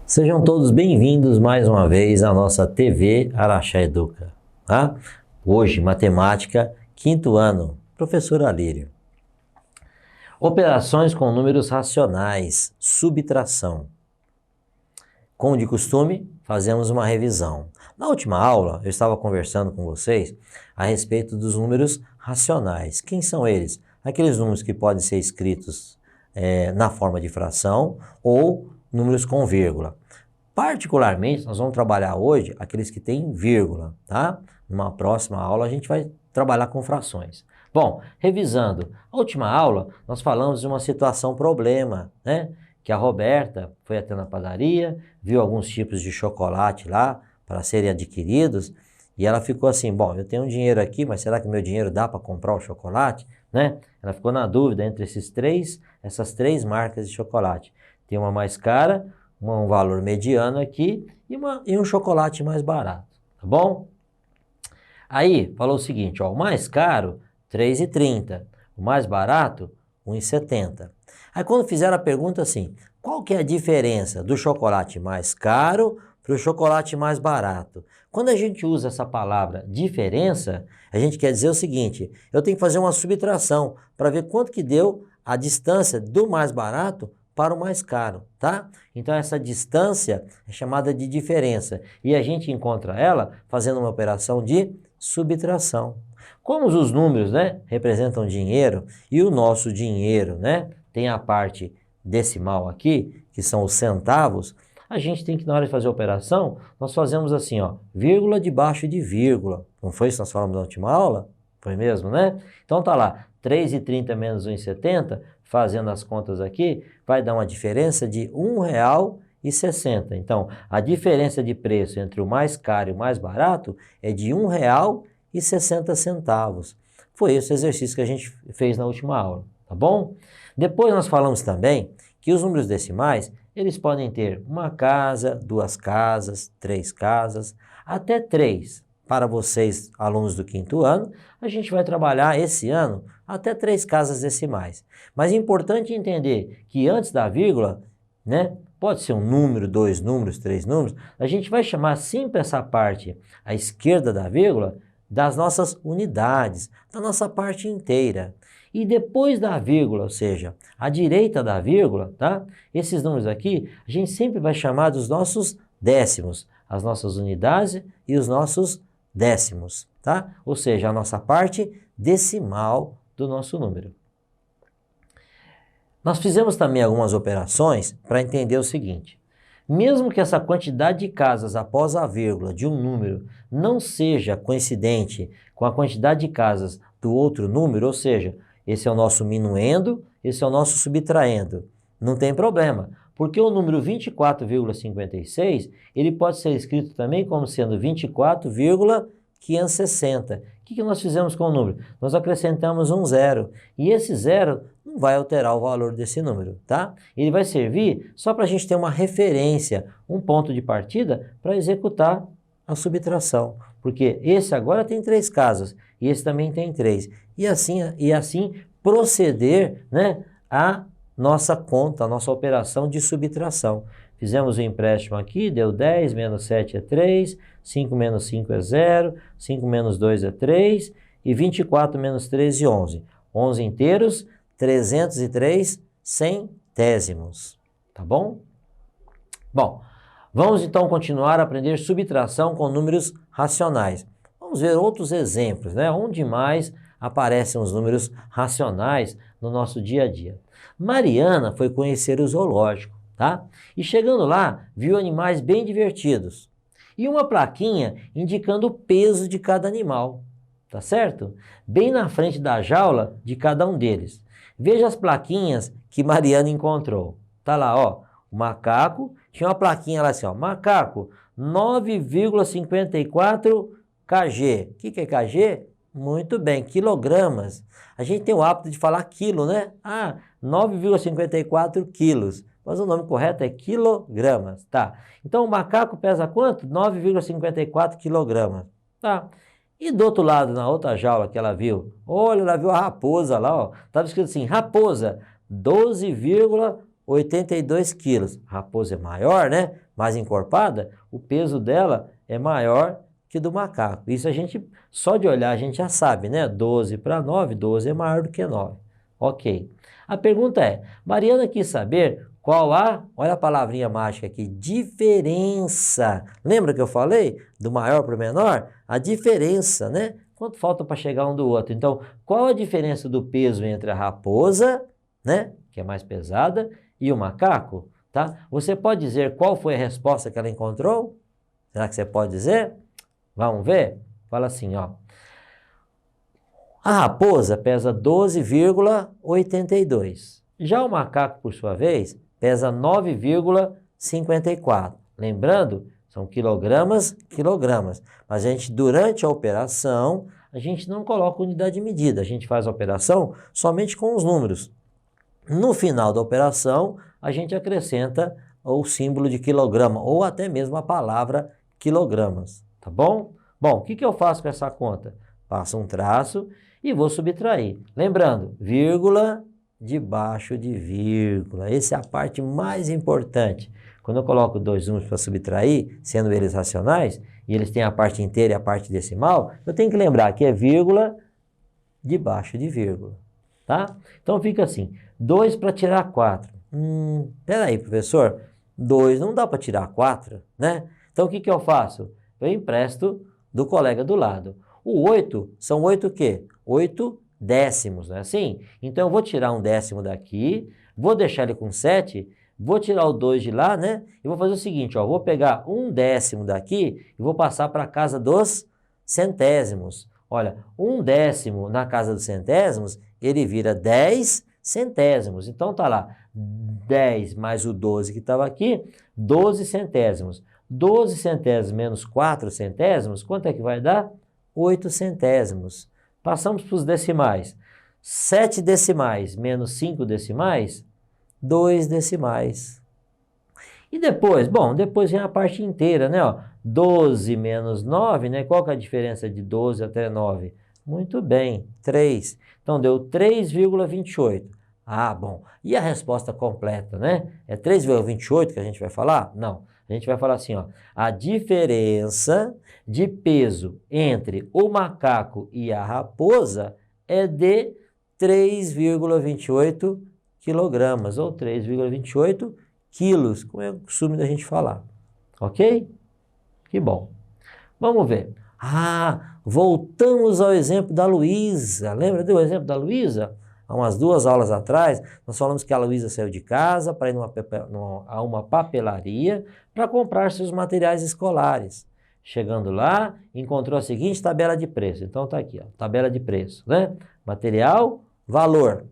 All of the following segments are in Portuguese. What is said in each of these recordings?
Sejam todos bem-vindos mais uma vez à nossa TV Araxá Educa, tá? Hoje, matemática, quinto ano, professor Alírio. Operações com números racionais, subtração. Como de costume, fazemos uma revisão. Na última aula, eu estava conversando com vocês a respeito dos números racionais. Quem são eles? Aqueles números que podem ser escritos na forma de fração ou números com vírgula. Particularmente, nós vamos trabalhar hoje aqueles que têm vírgula, tá? Numa próxima aula a gente vai trabalhar com frações. Bom, revisando, a última aula nós falamos de uma situação problema, né? Que a Roberta foi até na padaria, viu alguns tipos de chocolate lá para serem adquiridos e ela ficou assim, bom, eu tenho um dinheiro aqui, mas será que meu dinheiro dá para comprar o chocolate, né? Ela ficou na dúvida entre essas três marcas de chocolate. Tem uma mais cara, um valor mediano aqui e um chocolate mais barato, tá bom? Aí, falou o seguinte, ó, o mais caro, R$ 3,30, o mais barato, R$ 1,70. Aí quando fizeram a pergunta assim, qual que é a diferença do chocolate mais caro para o chocolate mais barato? Quando a gente usa essa palavra diferença, a gente quer dizer o seguinte, eu tenho que fazer uma subtração para ver quanto que deu a distância do mais barato para o mais caro, tá? Então essa distância é chamada de diferença e a gente encontra ela fazendo uma operação de subtração. Como os números, né, representam dinheiro e o nosso dinheiro, né, tem a parte decimal aqui, que são os centavos, a gente tem que, na hora de fazer a operação, nós fazemos assim, ó, vírgula debaixo de vírgula. Não foi isso que nós falamos na última aula? Foi mesmo, né? Então tá lá, 3,30 menos 1,70, fazendo as contas aqui, vai dar uma diferença de R$ 1,60. Então, a diferença de preço entre o mais caro e o mais barato é de R$ 1,60. Foi esse exercício que a gente fez na última aula, tá bom? Depois nós falamos também que os números decimais, eles podem ter uma casa, duas casas, três casas, até três. Para vocês, alunos do quinto ano, a gente vai trabalhar esse ano até 3 casas decimais. Mas é importante entender que antes da vírgula, né, pode ser um número, 2 números, 3 números, a gente vai chamar sempre essa parte à esquerda da vírgula das nossas unidades, da nossa parte inteira. E depois da vírgula, ou seja, à direita da vírgula, tá? Esses números aqui, a gente sempre vai chamar dos nossos décimos, as nossas unidades e os nossos décimos, tá? Ou seja, a nossa parte decimal do nosso número. Nós fizemos também algumas operações para entender o seguinte, mesmo que essa quantidade de casas após a vírgula de um número não seja coincidente com a quantidade de casas do outro número, ou seja, esse é o nosso minuendo, esse é o nosso subtraendo, não tem problema, porque o número 24,56, ele pode ser escrito também como sendo 24,560. O que nós fizemos com o número? Nós acrescentamos um zero, e esse zero não vai alterar o valor desse número, tá? Ele vai servir só para a gente ter uma referência, um ponto de partida para executar a subtração, porque esse agora tem 3 casas, e esse também tem 3, e assim proceder, né, a nossa conta, a nossa operação de subtração. Fizemos o empréstimo aqui, deu 10, menos 7 é 3, 5 menos 5 é 0, 5 menos 2 é 3, e 24 menos 13 é 11. 11 inteiros, 303 centésimos, tá bom? Bom, vamos então continuar a aprender subtração com números racionais. Vamos ver outros exemplos, né? Onde mais aparecem os números racionais no nosso dia a dia. Mariana foi conhecer o zoológico, tá? E chegando lá, viu animais bem divertidos. E uma plaquinha indicando o peso de cada animal, tá certo? Bem na frente da jaula de cada um deles. Veja as plaquinhas que Mariana encontrou. Tá lá, ó, o macaco, tinha uma plaquinha lá assim, ó, macaco, 9,54 kg. O que é kg? Muito bem, quilogramas. A gente tem o hábito de falar quilo, né? 9,54 quilos. Mas o nome correto é quilogramas, tá? Então o macaco pesa quanto? 9,54 quilogramas, tá? E do outro lado, na outra jaula que ela viu, olha, ela viu a raposa lá, ó. Estava escrito assim, raposa, 12,8 82 quilos. A raposa é maior, né? Mais encorpada, o peso dela é maior que do macaco. Isso a gente, só de olhar, a gente já sabe, né? 12 para 9, 12 é maior do que 9. Ok. A pergunta é, Mariana quis saber qual olha a palavrinha mágica aqui, diferença. Lembra que eu falei do maior para o menor? A diferença, né? Quanto falta para chegar um do outro? Então, qual a diferença do peso entre a raposa, né? Que é mais pesada, e o macaco, tá? Você pode dizer qual foi a resposta que ela encontrou? Será que você pode dizer? Vamos ver? Fala assim, ó. A raposa pesa 12,82. Já o macaco, por sua vez, pesa 9,54. Lembrando, são quilogramas. Mas a gente, durante a operação, a gente não coloca unidade de medida. A gente faz a operação somente com os números. No final da operação, a gente acrescenta o símbolo de quilograma, ou até mesmo a palavra quilogramas, tá bom? Bom, o que eu faço com essa conta? Passo um traço e vou subtrair. Lembrando, vírgula debaixo de vírgula. Essa é a parte mais importante. Quando eu coloco dois números para subtrair, sendo eles racionais, e eles têm a parte inteira e a parte decimal, eu tenho que lembrar que é vírgula debaixo de vírgula, tá? Então fica assim, 2 para tirar 4. Peraí, professor, 2 não dá para tirar 4, né? Então o que eu faço? Eu empresto do colega do lado. O 8 são 8 o quê? 8 décimos, não é assim? Então eu vou tirar um décimo daqui, vou deixar ele com 7, vou tirar o 2 de lá, né? E vou fazer o seguinte, ó, vou pegar um décimo daqui e vou passar para a casa dos centésimos. Olha, um décimo na casa dos centésimos, ele vira 10 centésimos. Então tá lá, 10 mais o 12 que estava aqui, 12 centésimos. 12 centésimos menos 4 centésimos, quanto é que vai dar? 8 centésimos. Passamos para os decimais. 7 decimais menos 5 decimais, 2 decimais. E depois? Bom, depois vem a parte inteira, né? Ó, 12 menos 9, né? Qual que é a diferença de 12 até 9? Muito bem, 3. Então, deu 3,28. Ah, bom. E a resposta completa, né? É 3,28 que a gente vai falar? Não. A gente vai falar assim, ó. A diferença de peso entre o macaco e a raposa é de 3,28 quilogramas, ou 3,28 quilos, como é o costume da gente falar. Ok? Que bom. Vamos ver. Voltamos ao exemplo da Luísa. Lembra do exemplo da Luísa? Há umas 2 aulas atrás, nós falamos que a Luísa saiu de casa para ir a uma papelaria para comprar seus materiais escolares. Chegando lá, encontrou a seguinte tabela de preço. Então tá aqui, ó, tabela de preço, né? Material, valor.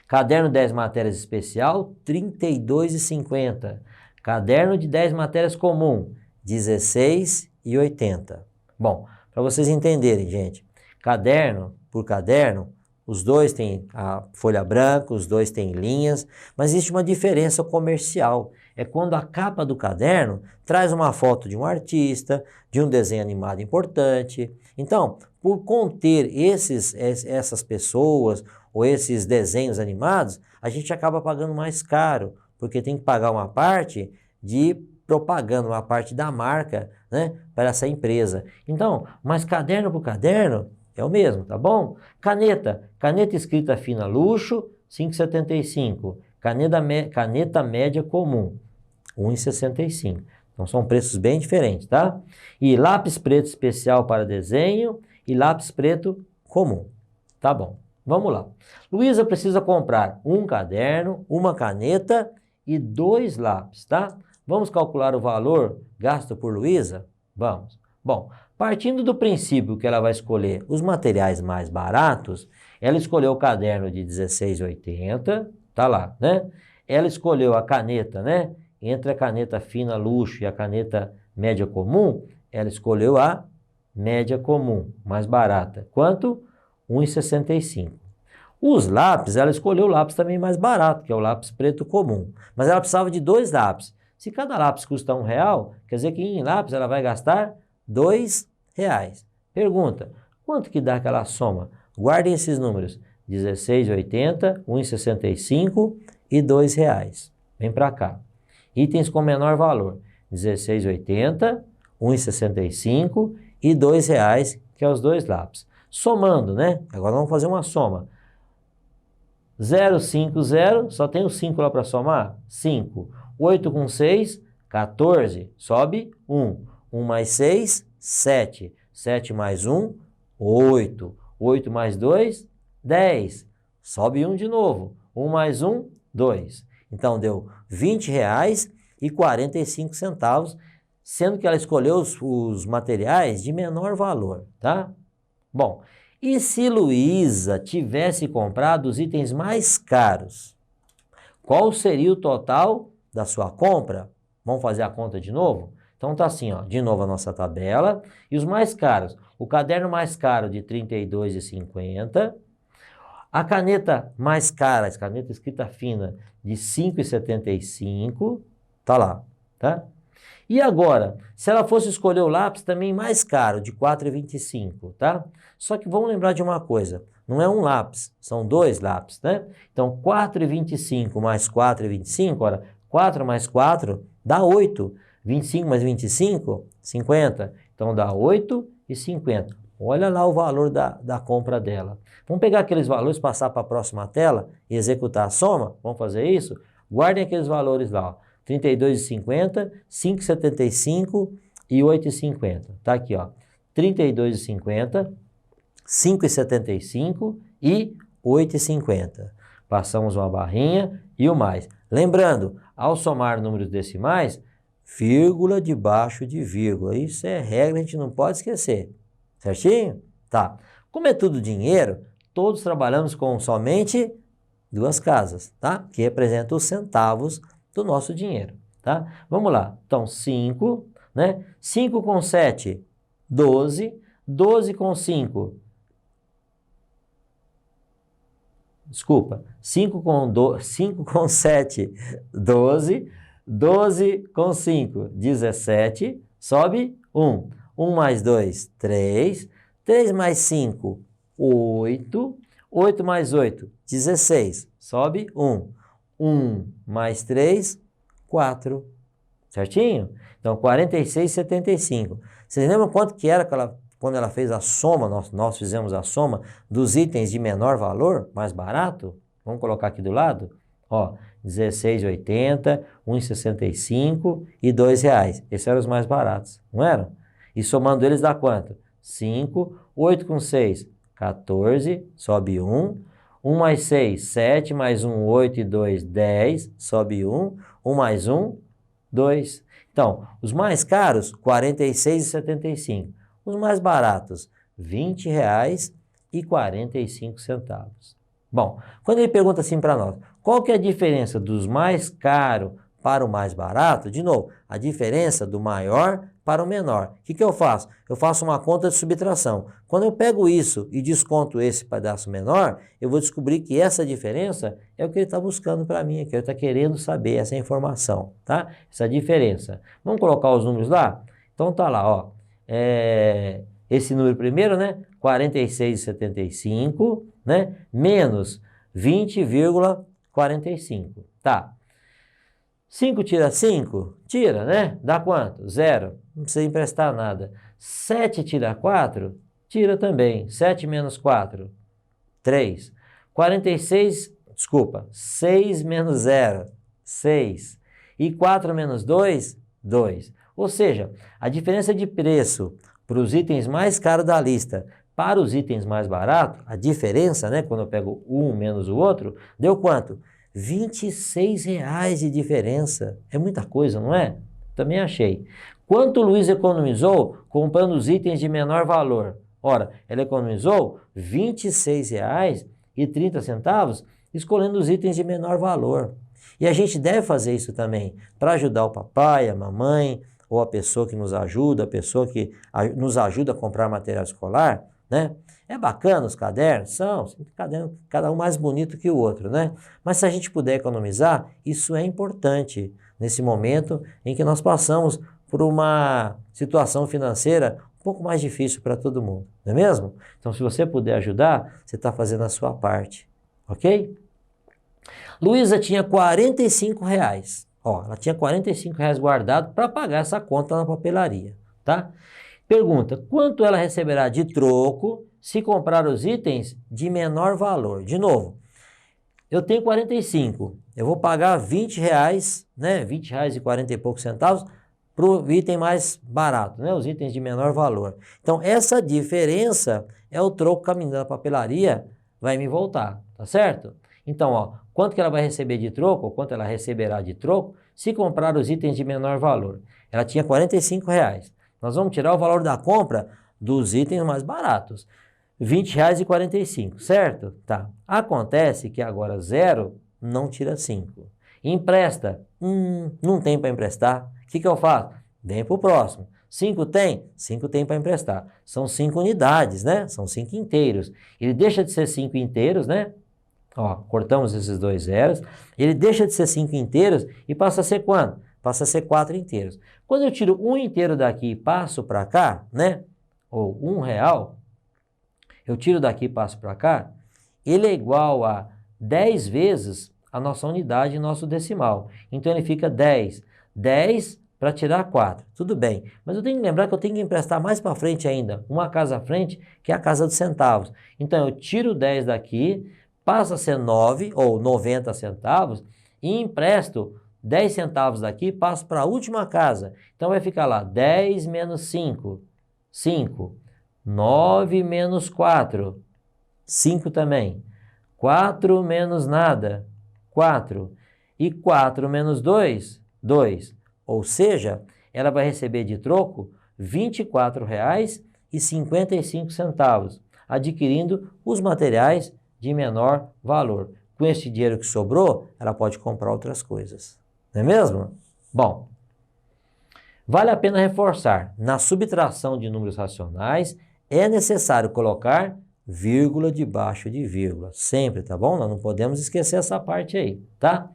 Caderno 10 matérias especial, R$ 32,50. Caderno de 10 matérias comum, R$ 16,80. Bom, para vocês entenderem, gente, caderno por caderno, os dois têm a folha branca, os dois têm linhas, mas existe uma diferença comercial. É quando a capa do caderno traz uma foto de um artista, de um desenho animado importante. Então, por conter essas pessoas ou esses desenhos animados, a gente acaba pagando mais caro, porque tem que pagar uma parte de propaganda, uma parte da marca, né, para essa empresa. Então, mas caderno por caderno é o mesmo, tá bom? Caneta escrita fina luxo, R$ 5,75. Caneta média comum, R$ 1,65. Então são preços bem diferentes, tá? E lápis preto especial para desenho e lápis preto comum. Tá bom, vamos lá. Luísa precisa comprar um caderno, uma caneta e 2 lápis, tá? Vamos calcular o valor gasto por Luísa? Vamos. Bom, partindo do princípio que ela vai escolher os materiais mais baratos, ela escolheu o caderno de R$ 16,80, tá lá, né? Ela escolheu a caneta, né? Entre a caneta fina luxo e a caneta média comum, ela escolheu a média comum, mais barata. Quanto? R$ 1,65. Os lápis, ela escolheu o lápis também mais barato, que é o lápis preto comum. Mas ela precisava de 2 lápis. Se cada lápis custa R$1, quer dizer que em lápis ela vai gastar R$ 2. Pergunta, quanto que dá aquela soma? Guardem esses números, 16,80, 1,65 e R$2. Vem para cá. Itens com menor valor, R$16,80, R$1,65 e R$2, que é os 2 lápis. Somando, né? Agora vamos fazer uma soma. 0, 5, 0, só tem o 5 lá para somar? 5. 8 com 6, 14. Sobe 1. 1 mais 6, 7. 7 mais 1, 8. 8 mais 2, 10. Sobe 1 de novo. 1 mais 1, 2. Então deu R$20,45, sendo que ela escolheu os materiais de menor valor, tá? Bom, e se Luísa tivesse comprado os itens mais caros? Qual seria o total da sua compra? Vamos fazer a conta de novo? Então tá assim, ó, de novo a nossa tabela. E os mais caros? O caderno mais caro de R$ 32,50. A caneta mais cara, a caneta escrita fina, de R$ 5,75. Tá lá, tá? E agora, se ela fosse escolher o lápis também mais caro, de R$ 4,25, tá? Só que vamos lembrar de uma coisa, não é um lápis, são 2 lápis, né? Então, R$ 4,25 mais R$ 4,25, ora, 4 mais 4 dá 8. 25 mais 25, 50. Então, dá 8,50. Olha lá o valor da compra dela. Vamos pegar aqueles valores, passar para a próxima tela e executar a soma? Vamos fazer isso? Guardem aqueles valores lá, ó. 32,50, 5,75 e 8,50. Tá aqui, ó. 32,50, 5,75 e 8,50. Passamos uma barrinha e o mais. Lembrando, ao somar números decimais, vírgula debaixo de vírgula. Isso é regra, a gente não pode esquecer. Certinho? Tá. Como é tudo dinheiro, todos trabalhamos com somente 2 casas, tá? Que representam os centavos do nosso dinheiro, tá? Vamos lá. Então, 5, né? 5 com 7, 12. 12 com 5. Desculpa. 5 com 7, 12. 12 com 5, 17. Sobe 1. 1 mais 2, 3. 3 mais 5, 8. 8 mais 8, 16. Sobe 1. 1 mais 3, 4. Certinho? Então, 46,75. Vocês lembram quanto que era quando ela fez a soma? Nós fizemos a soma dos itens de menor valor, mais barato? Vamos colocar aqui do lado? Ó, R$16,80, R$1,65 e R$2. Esses eram os mais baratos, não eram? E somando eles dá quanto? 5, 8 com 6, 14, sobe 1. 1 mais 6, 7, mais 1, 8 e 2, 10, sobe 1. 1 mais 1, 2. Então, os mais caros, R$ 46,75. Os mais baratos, R$ 20,45. Bom, quando ele pergunta assim para nós, qual que é a diferença dos mais caros para o mais barato? De novo, a diferença do maior para o menor. O que eu faço? Eu faço uma conta de subtração. Quando eu pego isso e desconto esse pedaço menor, eu vou descobrir que essa diferença é o que ele está buscando para mim, que ele está querendo saber, essa informação, tá? Essa diferença. Vamos colocar os números lá? Então tá lá, ó. Esse número primeiro, né? 46,75, né? Menos 20,45. Tá. 5 tira 5? Tira, né? Dá quanto? 0. Não precisa emprestar nada. 7 tira 4? Tira também. 7 menos 4? 3. 46, desculpa, 6 menos 0? 6. E 4 menos 2? 2. Ou seja, a diferença de preço para os itens mais caros da lista para os itens mais baratos, a diferença, né? Quando eu pego um menos o outro, deu quanto? R$ 26,00 de diferença. É muita coisa, não é? Também achei. Quanto o Luiz economizou comprando os itens de menor valor? Ora, ela economizou R$ 26,30 escolhendo os itens de menor valor. E a gente deve fazer isso também para ajudar o papai, a mamãe, ou a pessoa que nos ajuda, a pessoa que nos ajuda a comprar material escolar, né? É bacana os cadernos? São, cada um mais bonito que o outro, né? Mas se a gente puder economizar, isso é importante nesse momento em que nós passamos por uma situação financeira um pouco mais difícil para todo mundo, não é mesmo? Então, se você puder ajudar, você está fazendo a sua parte, ok? Luísa tinha R$ 45. Ó, ela tinha R$ 45 guardado para pagar essa conta na papelaria, tá? Pergunta, quanto ela receberá de troco se comprar os itens de menor valor? De novo, eu tenho 45, eu vou pagar R$ 20, né? R$ 20,40 e poucos centavos para o item mais barato, né? Os itens de menor valor. Então, essa diferença é o troco caminhando da papelaria, vai me voltar, tá certo? Então, ó, quanto que ela vai receber de troco, ou quanto ela receberá de troco, se comprar os itens de menor valor? Ela tinha R$ 45. Nós vamos tirar o valor da compra dos itens mais baratos. R$ 20,45, certo? Tá. Acontece que agora 0 não tira 5. Empresta? Não tem para emprestar. O que eu faço? Vem para o próximo. 5 tem? 5 tem para emprestar. São 5 unidades, né? São 5 inteiros. Ele deixa de ser 5 inteiros, né? Ó, cortamos esses 2 zeros. Ele deixa de ser 5 inteiros e passa a ser quanto? Passa a ser 4 inteiros. Quando eu tiro um inteiro daqui e passo para cá, né? Ou R$ 1, eu tiro daqui e passo para cá, ele é igual a 10 vezes a nossa unidade, nosso decimal. Então ele fica 10. 10 para tirar 4. Tudo bem. Mas eu tenho que lembrar que eu tenho que emprestar mais para frente ainda, uma casa à frente, que é a casa dos centavos. Então eu tiro 10 daqui, passa a ser 9 ou 90 centavos e empresto 10 centavos daqui, passo para a última casa. Então vai ficar lá 10 menos 5, 5. 9 menos 4, 5 também. 4 menos nada, 4. E 4 menos 2, 2. Ou seja, ela vai receber de troco R$ 24,55, adquirindo os materiais de menor valor. Com esse dinheiro que sobrou, ela pode comprar outras coisas. Não é mesmo? Bom, vale a pena reforçar, na subtração de números racionais, é necessário colocar vírgula debaixo de vírgula, sempre, tá bom? Nós não podemos esquecer essa parte aí, tá?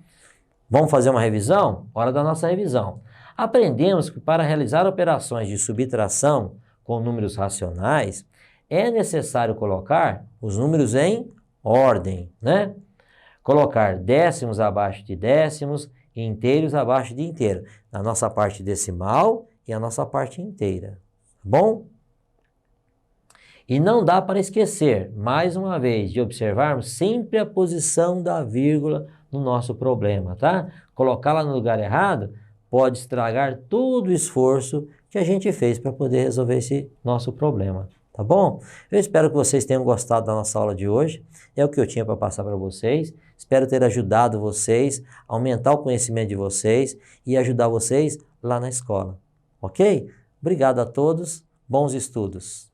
Vamos fazer uma revisão? Hora da nossa revisão. Aprendemos que para realizar operações de subtração com números racionais, é necessário colocar os números em ordem, né? Colocar décimos abaixo de décimos e inteiros abaixo de inteiro, na nossa parte decimal e a nossa parte inteira, tá bom? E não dá para esquecer, mais uma vez, de observarmos sempre a posição da vírgula no nosso problema, tá? Colocá-la no lugar errado pode estragar todo o esforço que a gente fez para poder resolver esse nosso problema, tá bom? Eu espero que vocês tenham gostado da nossa aula de hoje, é o que eu tinha para passar para vocês. Espero ter ajudado vocês, a aumentar o conhecimento de vocês e ajudar vocês lá na escola, ok? Obrigado a todos, bons estudos!